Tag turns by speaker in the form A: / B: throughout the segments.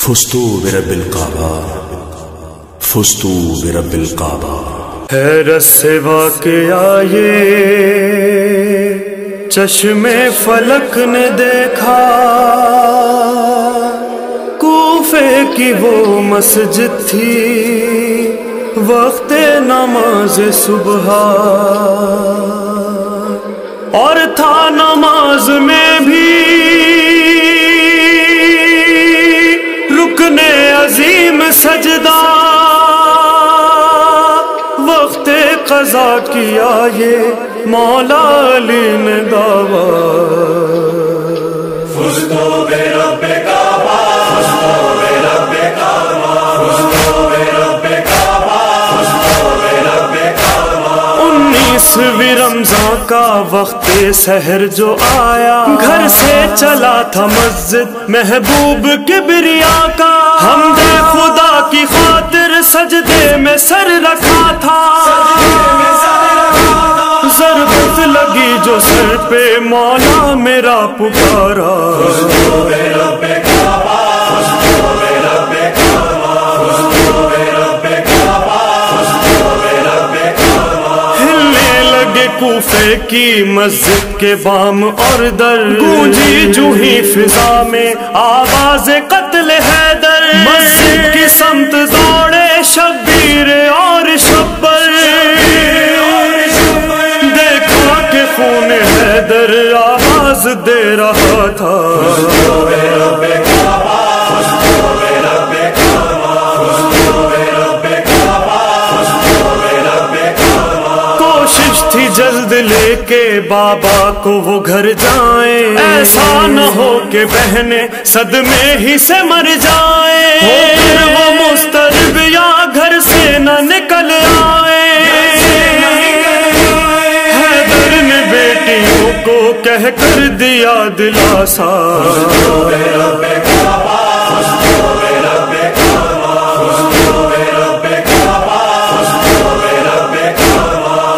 A: فزت برب الکعبہ، فزت برب الکعبہ۔
B: حیرت سے واقعہ یہ چشم فلک نے دیکھا، کوفے کی وہ مسجد تھی وقت نماز صبح، اور تھا نماز میں بھی رکن عظیم سجدہ، وقت قضا کیا یہ مولا علی نے دعویٰ۔
C: فزت برب کعبہ، فزت برب کعبہ، فزت برب کعبہ، فزت برب کعبہ۔
B: 19ویں رمضان کا وقت سحر جو آیا، گھر سے چلا تھا مسجد محبوب کبریا کا، حمد خدا کی خاطر سجدے میں سر رکھا تھا، ضربت لگی جو سر پہ مولا میرا پکارا۔ ہلنے لگے کوفے کی مسجد کے بام اور در، گونجی جوہی فضا میں آواز قتل حیدر، مسجد کی سمت دوڑے شبیر اور شبر، خون حیدر آواز دے رہا تھا۔ کوشش تھی جلد لے کے بابا کو وہ گھر جائیں، ایسا نہ ہو کہ بہنیں صدمے ہی سے مر جائیں، ہو پھر وہ مضطرب یا گھر سے نہ نکل آئے۔ کو کہہ کر دیا دلاسا،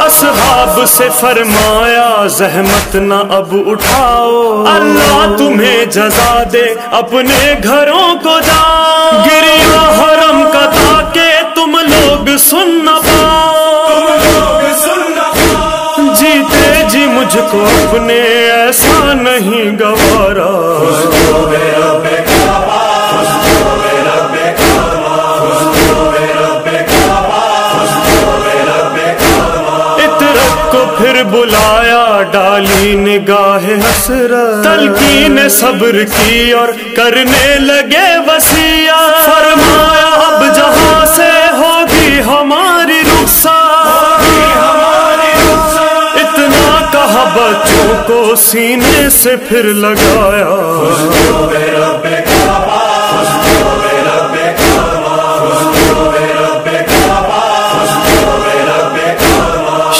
B: اصحاب سے فرمایا زحمت نہ اب اٹھاؤ، اللہ تمہیں جزا دے اپنے گھروں کو جاؤ، گریا حرم کا تاکہ تم لوگ سن نہ پاؤ، جیتے جی مجھ کو اپنے ایسا نہیں گوارا۔ اطرت کو پھر بلایا ڈالی نگاہ حسرت، تلقین صبر کی اور کرنے لگے وصیت، فرمایا اب جہاں سے ہوگی ہماری رخصت، بچوں کو سینے سے پھر لگایا۔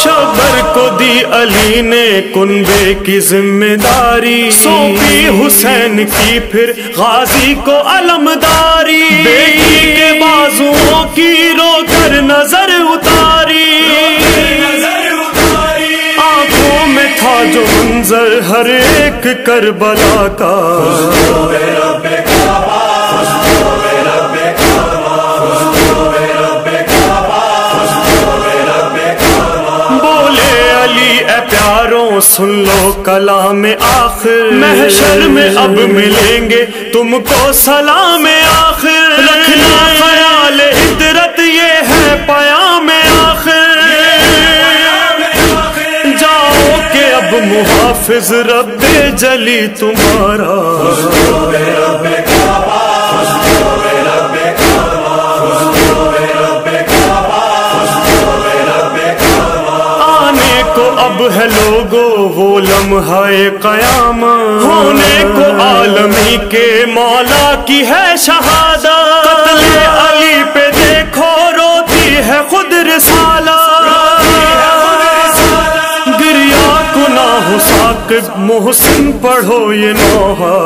B: شبر کو دی علی نے کنبے کی ذمہ داری، سونپی حسین کی پھر غازی کو علمداری، بیٹی کے بازوؤں کی رو کر نظر اتاری، تھا جو منظر ہر ایک کربلا کا، بولے علی اے پیاروں سن لو کلام آخر، محشر میں اب ملیں گے تم کو سلام آخر، رکھنا خیال عطرت یہ ہے پیام آخر، اب محافظ رب جلی تمہارا۔ آنے کو اب ہے لوگو وہ لمحہ قیامت، ہونے کو عالمی کے مولا کی ہے شہادت، قتل علی پہ دیکھو روتی ہے خود رسالہ، ثاقب محسن پڑھو یہ نوحہ۔